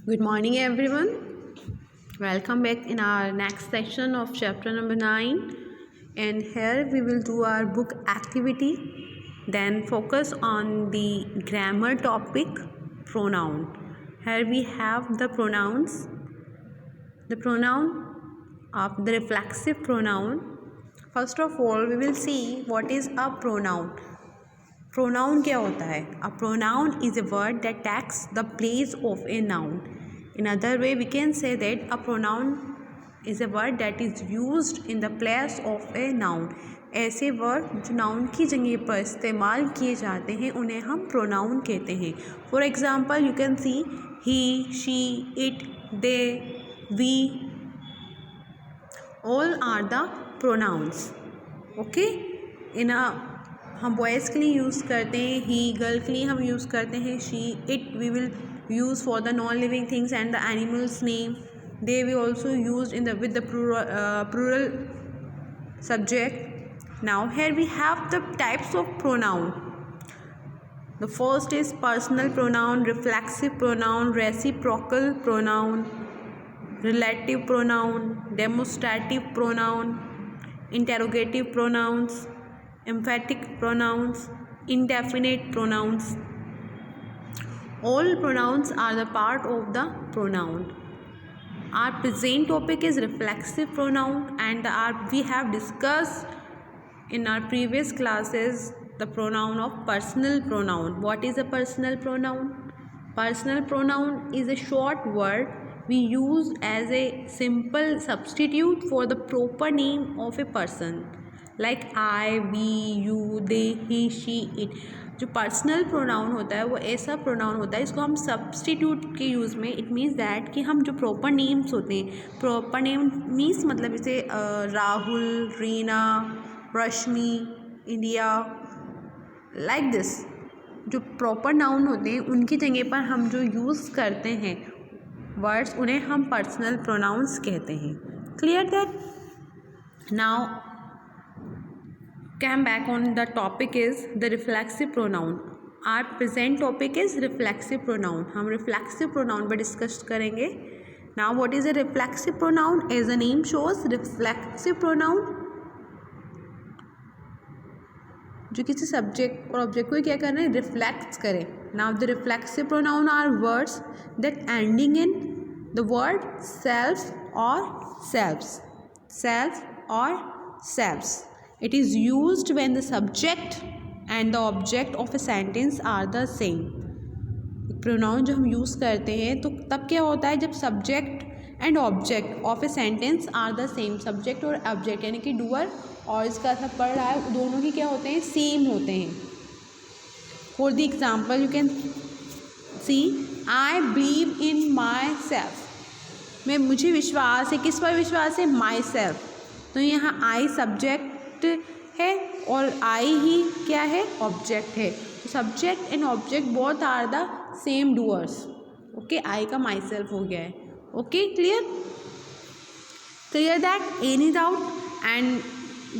Good morning, everyone. Welcome back in our next section of chapter number 9. And here we will do our book activity, then focus on the grammar topic pronoun. Here we have the pronouns. The pronoun of the reflexive pronoun. First of all, we will see what is a pronoun. Pronoun क्या होता है? A pronoun is a word that takes the place of a noun. In other way, we can say that a pronoun is a word that is used in the place of a noun. ऐसे word जो noun की जगह पर इस्तेमाल किए जाते हैं उन्हें हम प्रोनाउन कहते हैं. For example you can see he, she, it, they, we, all are the pronouns. Okay, इन हम बॉयज़ के लिए यूज़ करते हैं ही, गर्ल के लिए हम यूज़ करते हैं she, it we will use for the non-living things and the animals name. They will also used in the with the plural subject. Now here we have the types of pronoun. The first is personal pronoun, reflexive pronoun, reciprocal pronoun, relative pronoun, demonstrative pronoun, interrogative pronouns, emphatic pronouns, indefinite pronouns. All pronouns are the part of the pronoun. Our present topic is reflexive pronoun, and we have discussed in our previous classes the pronoun of personal pronoun. What is a personal pronoun? Personal pronoun is a short word we use as a simple substitute for the proper name of a person, like I, we, you, they, he, she, it. जो personal pronoun होता है वो ऐसा pronoun होता है इसको हम substitute के यूज़ में, इट मीन्स दैट कि हम जो प्रॉपर नेम्स होते हैं, प्रॉपर नेम मीन्स मतलब जैसे राहुल, रीना, रश्मि, इंडिया, लाइक दिस, जो प्रॉपर नाउन होते हैं उनकी जगह पर हम जो यूज़ करते हैं वर्ड्स उन्हें हम पर्सनल प्रोनाउंस कहते हैं. Clear that? Now come back on the topic is the reflexive pronoun. Our present topic is reflexive pronoun. हम reflexive pronoun पर discuss करेंगे. Now what is a reflexive pronoun? As the name shows, reflexive pronoun जो किसी subject और object को क्या करना है, रिफ्लेक्ट करे. Now the reflexive pronoun are words that ending in the word self or selves. Self or selves. It is used when the subject and the object of a sentence are the same. Pronoun जो हम use करते हैं तो तब क्या होता है जब subject and object of a sentence are the same. Subject और ऑब्जेक्ट यानी कि डूअर और इसका असर पड़ रहा है दोनों ही क्या होते हैं, सेम होते हैं. For the example you can C I believe in my self. मुझे विश्वास है. किस पर विश्वास है? My self. तो यहाँ आई सब्जेक्ट है और आई ही क्या है, ऑब्जेक्ट है. Subject and object both are the same doers. Okay, I का माई सेल्फ हो गया है. Okay, clear that? Any doubt? And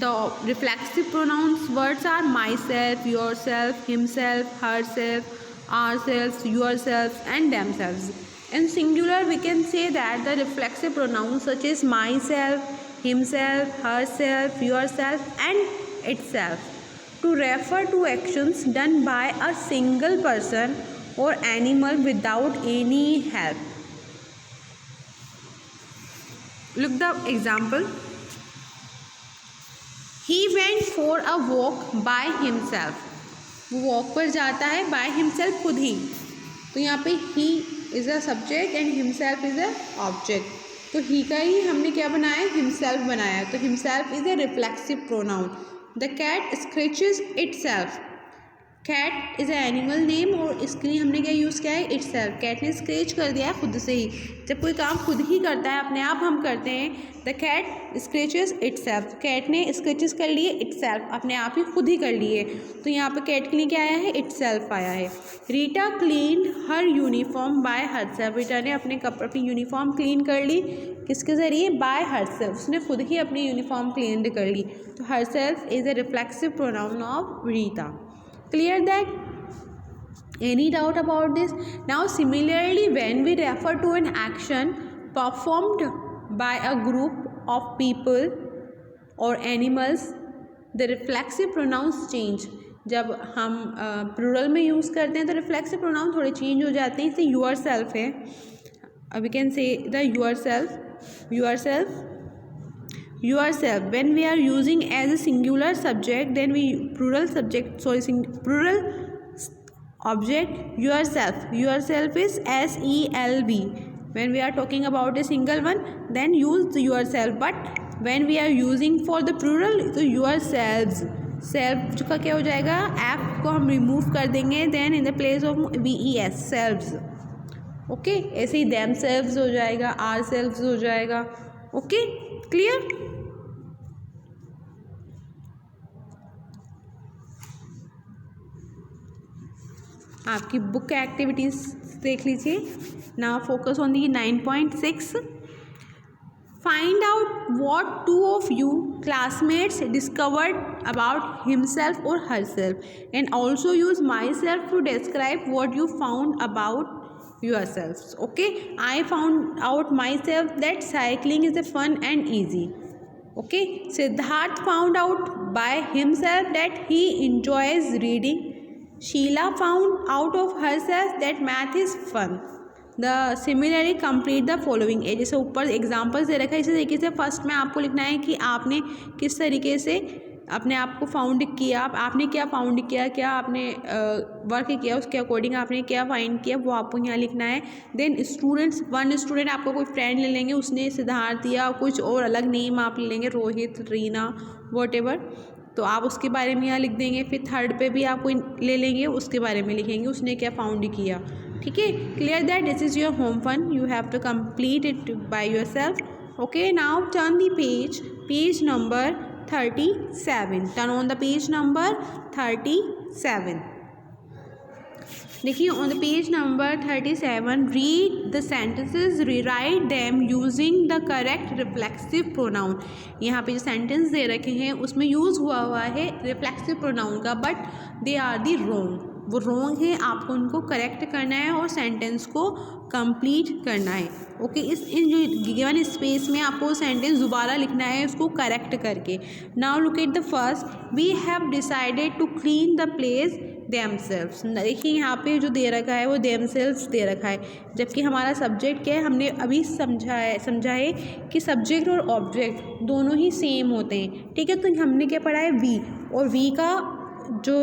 the reflexive pronouns words are myself, yourself, himself, herself, ourself, yourself and themself. In singular we can say that the reflexive pronouns such as myself, himself, herself, yourself and itself to refer to actions done by a single person or animal without any help. Look the example. He went for a walk by himself. वो walk पर जाता है by himself, खुद ही. तो यहाँ पे he is a subject and himself is a object. तो ही का ही हमने क्या बनाया, हिमसेल्फ बनाया. तो himself is a reflexive pronoun. The cat scratches itself. Cat is a animal name और इसके लिए हमने क्या यूज़ किया है, इटसेल्फ. कैट ने स्क्रैच कर दिया है खुद से ही. जब कोई काम खुद ही करता है, अपने आप हम करते हैं, the cat scratches itself. Cat ने स्क्रैचेस कर लिए इटसेल्फ, अपने आप ही खुद ही कर लिए. तो यहाँ पे कैट के लिए क्या आया है, इटसेल्फ आया है. Rita clean her uniform by herself. Rita ने अपनी यूनिफॉर्म क्लीन कर ली. किसके ज़रिए? By herself. उसने खुद ही अपनी यूनिफॉर्म क्लीन कर ली. तो herself is a reflexive pronoun of Rita. Clear that? Any doubt about this? Now similarly, when we refer to an action performed by a group of people or animals, the reflexive pronouns change. जब हम plural में use करते हैं तो reflexive pronoun थोड़े change हो जाते हैं. जैसे योर सेल्फ है, we can say the yourself. When we are using as a singular subject, then we plural object yourself is SELV. When we are talking about a single one, then use yourself. But when we are using for the plural, तो yourselves. self का क्या हो जाएगा, F को हम remove कर देंगे, then in the place of VES selves. Okay, ऐसे ही themselves हो जाएगा, ourselves हो जाएगा. Okay, clear. आपकी बुक एक्टिविटीज़ देख लीजिए. Now focus on the 9.6. Find out what two of you classmates discovered about himself और herself and also use myself to describe what you found about yourselves. Okay, I found out myself that cycling is a fun and easy. Okay, Siddharth found out by himself that he enjoys reading. Sheila found out of herself that math is fun. The similarly complete the following. जैसे ऊपर examples दे रखा है, इसी तरीके से first में आपको लिखना है कि आपने किस तरीके से अपने आप को फाउंड किया, आपने क्या फाउंड किया, क्या आपने वर्क किया, उसके अकॉर्डिंग आपने क्या फाइंड किया, वो आपको यहाँ लिखना है. देन स्टूडेंट्स, वन स्टूडेंट आपको कोई फ्रेंड ले लेंगे, उसने सिद्धार्थ दिया, कुछ और अलग नेम आप ले लेंगे, रोहित, रीना, वॉटेवर, तो आप उसके बारे में यहाँ लिख देंगे. फिर थर्ड पे भी आप कोई ले लेंगे, उसके बारे में लिखेंगे, उसने क्या फाउंड किया. ठीक है, clear that this is your home fun, you have to complete it by yourself. Okay, now turn the page number 37. Turn on the page number 37. देखिए on the page number 37, read the sentences, rewrite them using the correct reflexive pronoun. यहाँ पे जो sentence दे रखे हैं उसमें use हुआ है reflexive pronoun का, but they are the wrong. वो रॉन्ग है, आपको उनको करेक्ट करना है और सेंटेंस को कंप्लीट करना है. ओके, इन जो गिवन स्पेस में आपको सेंटेंस दोबारा लिखना है उसको करेक्ट करके. Now look at the first, we have decided to clean the place themselves. देखिए यहाँ पे जो दे रखा है वो देमसेल्व्स दे रखा है, जबकि हमारा सब्जेक्ट क्या है, हमने अभी समझा है कि सब्जेक्ट और ऑब्जेक्ट दोनों ही सेम होते हैं. ठीक है, तो हमने क्या पढ़ा है, वी, और वी का जो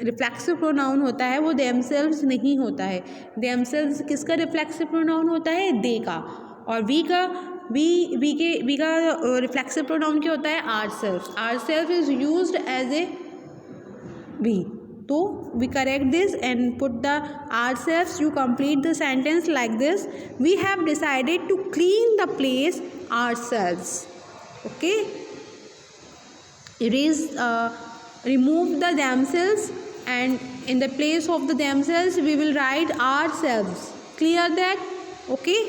रिफ्लेक्सिव प्रोनाउन होता है वो देमसेल्व्स नहीं होता है. देमसेल्व्स किसका रिफ्लेक्सिव प्रोनाउन होता है, दे का. और वी का रिफ्लेक्सिव प्रोनाउन क्या होता है, ourselves. Ourself is used as a we. तो we correct this and put the ourselves. You complete the sentence like this, we have decided to clean the place ourselves. Okay, remove the themselves and in the place of the themselves we will write ourselves. Clear that? Okay,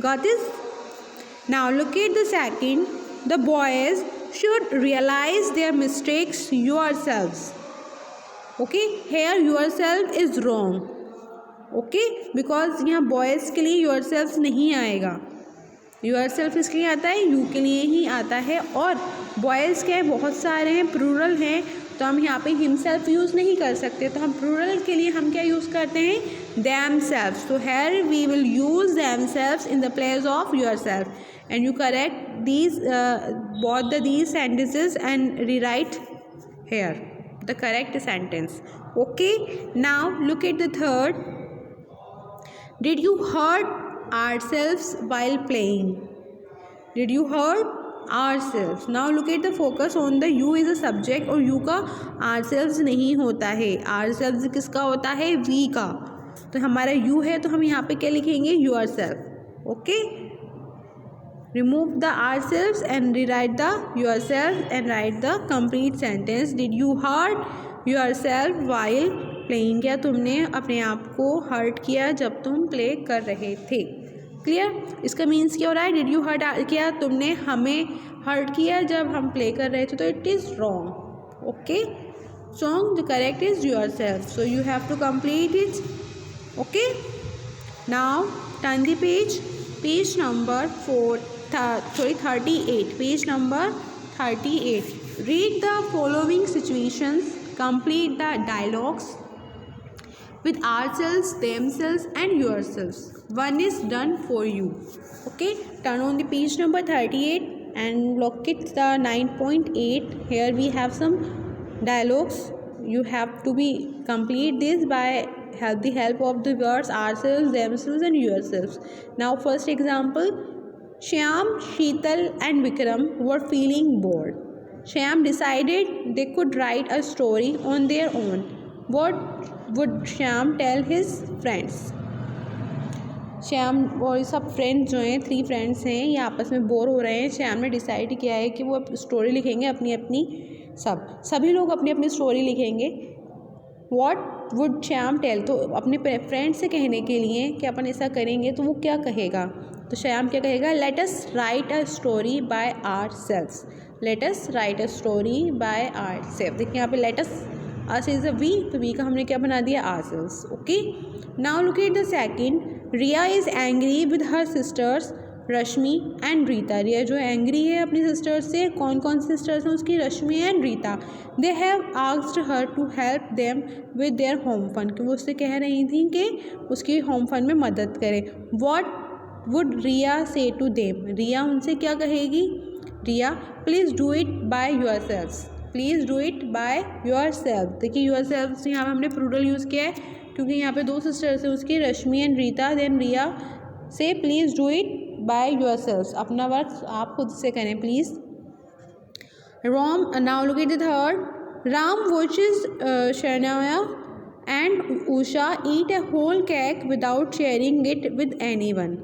got this? Now look at the second, the boys should realize their mistakes yourselves. Okay, here yourself is wrong. Okay, because यहाँ boys के लिए yourself नहीं आएगा, yourself इसके लिए आता है, you के लिए ही आता है. और boys के बहुत सारे हैं, plural हैं, तो हम यहाँ पे himself यूज़ नहीं कर सकते, तो हम plural के लिए हम क्या यूज़ करते हैं, themselves. So here we will use themselves in the place of yourself, and you correct these both these sentences and rewrite here the correct sentence. Okay, now look at the third, did you hurt ourselves while playing. Did you hurt ourselves. Now look at the focus on the you is a subject, और you का ourselves नहीं होता है. ourselves किसका होता है, we का. तो हमारा you है तो हम यहाँ पे क्या लिखेंगे, yourself. Okay, remove the ourselves and rewrite the yourself and write the complete sentence. Did you hurt yourself while playing. क्या तुमने अपने आप को हर्ट किया जब तुम प्ले कर रहे थे. क्लियर, इसका मीन्स क्या हो रहा है, डिड यू हर्ट, क्या तुमने हमें हर्ट किया जब हम प्ले कर रहे थे, तो it is wrong. Okay, song, the correct is yourself. So you have to complete it. Okay. Now turn the page. Page number 38. Page number 38. Read the following situations. Complete the dialogues with ourselves, themselves and yourselves. One is done for you. Okay, turn on the page number 38 and look at the 9.8. Here we have some dialogues. You have to be complete this by the help of the words ourselves, themselves and yourselves. Now first example, Shyam, Sheetal and Vikram were feeling bored. Shyam decided they could write a story on their own. What would Shyam tell his friends? Shyam और सब friends जो हैं 3 friends हैं, ये आपस में bore हो रहे हैं. श्याम ने डिसाइड किया है कि वो स्टोरी लिखेंगे अपनी अपनी. सभी लोग अपनी अपनी स्टोरी लिखेंगे. व्हाट वुड श्याम टेल, तो अपने फ्रेंड से कहने के लिए कि अपन ऐसा करेंगे तो वो क्या कहेगा. तो श्याम क्या कहेगा, let us write a story by ourselves. Let us write a story by ourself. देखिए यहाँ पे let us is a we, तो वी का हमने क्या बना दिया, ourselves. Okay, now look at the second. Riya is angry with her sisters Rashmi and Rita. Riya जो एंग्री है अपनी सिस्टर्स से. कौन कौन सिस्टर्स हैं उसकी, Rashmi and Rita. They have asked her to help them with their home fund, कि वो उससे कह रही थी कि उसकी होम फंड में मदद करें. व्हाट वुड रिया से टू देम, रिया उनसे क्या कहेगी. Riya, please do it by yourselves. Please do it by yourself. देखिए योर सेल्फ यहाँ पर हमने प्लूरल यूज़ किया है क्योंकि यहाँ पे 2 सिस्टर्स हैं उसकी, Rashmi and Reeta. Then Riya say please do it by yourself, अपना वर्क आप खुद से करें please. Ram, now look at the third. Ram watches Sharanya and Usha eat a whole cake without sharing it with anyone.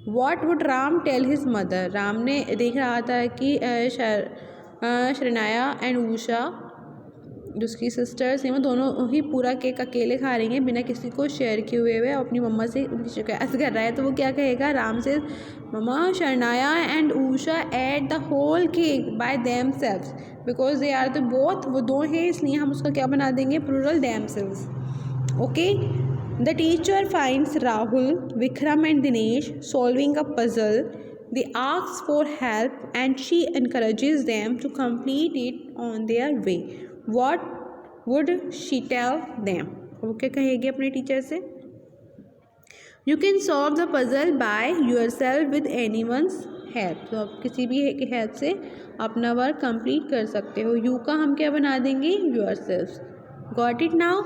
What would Ram tell his mother. Ram ने देख रहा था कि शरणाया एंड उषा जो उसकी सिस्टर्स हैं वो दोनों ही पूरा केक अकेले खा रही हैं बिना किसी को शेयर किए हुए अपनी मम्मा से उनकी शिकायत कर रहा है. तो वो क्या कहेगा, राम से, मम्मा Sharanya and Usha ate the whole cake by themselves because they are the both, वो 2 हैं इसलिए हम उसका क्या बना देंगे, plural themselves. Okay. The teacher finds Rahul, Vikram and Dinesh solving a puzzle. They ask for help and she encourages them to complete it on their way. What would she tell them? वो क्या कहेगी अपने टीचर से. You can solve the puzzle by yourself with anyone's help. तो आप किसी भी help से अपना वर्क कंप्लीट कर सकते हो. यू का हम क्या बना देंगे, yourself. Got it now?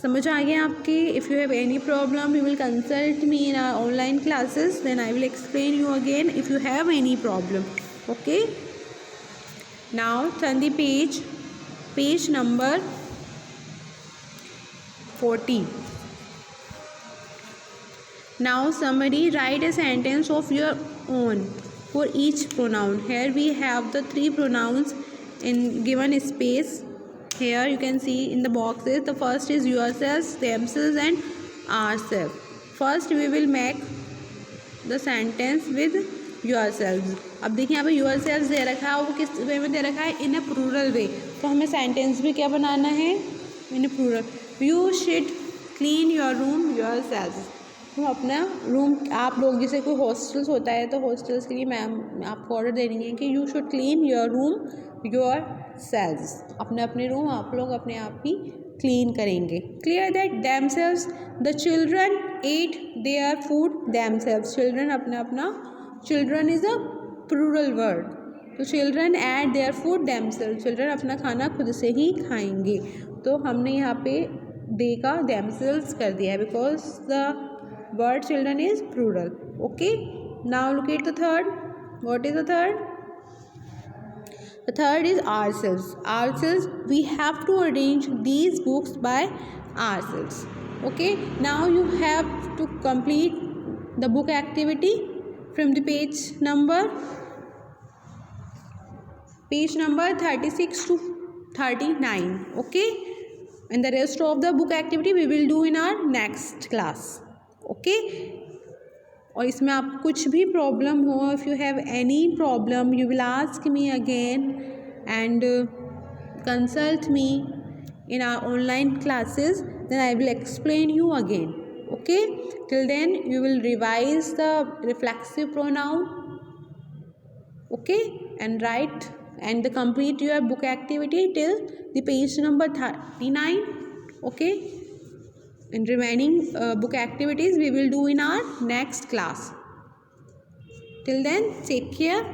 समझ आ गया आपके. If you have any problem you will consult me in our online classes, then I will explain you again if you have any problem. Okay, now turn the page. Page number 40. Now summary. Write a sentence of your own for each pronoun. Here we have the 3 pronouns in given space. Here you can see in the boxes, the first is yourselves, themselves and ourselves. First we will make the sentence with yourselves. अब देखिए यहाँ पे yourselves दे रखा है, वो किस वे में दे रखा है, in a plural way. तो हमें सेंटेंस भी क्या बनाना है, in a plural. You should clean your room yourselves. तो अपना रूम, आप लोग जैसे कोई हॉस्टल्स होता है तो हॉस्टल्स के लिए मैम आपको ऑर्डर दे रही है कि you should clean your room yourselves. अपने अपने रूम आप लोग अपने आप ही क्लीन करेंगे. Clear that. Themselves. The children ate their food themselves. Children अपना अपना, children is a plural word. तो children ate their food themselves. Children अपना खाना खुद से ही खाएंगे. तो हमने यहाँ पे दे का देम सेल्व्स कर दिया है because the word children is plural. Okay, now look at the third. What is the third? The third is ourselves. Ourselves, we have to arrange these books by ourselves. Okay, now you have to complete the book activity from the page number 36 to 39. Okay, and the rest of the book activity we will do in our next class. Okay. और इसमें आप कुछ भी problem हो, if you have any problem you will ask me again and consult me in our online classes, then I will explain you again. Okay, till then you will revise the reflexive pronoun, okay, and write and complete your book activity till the page number 39. Okay, and remaining book activities we will do in our next class. Till then, take care.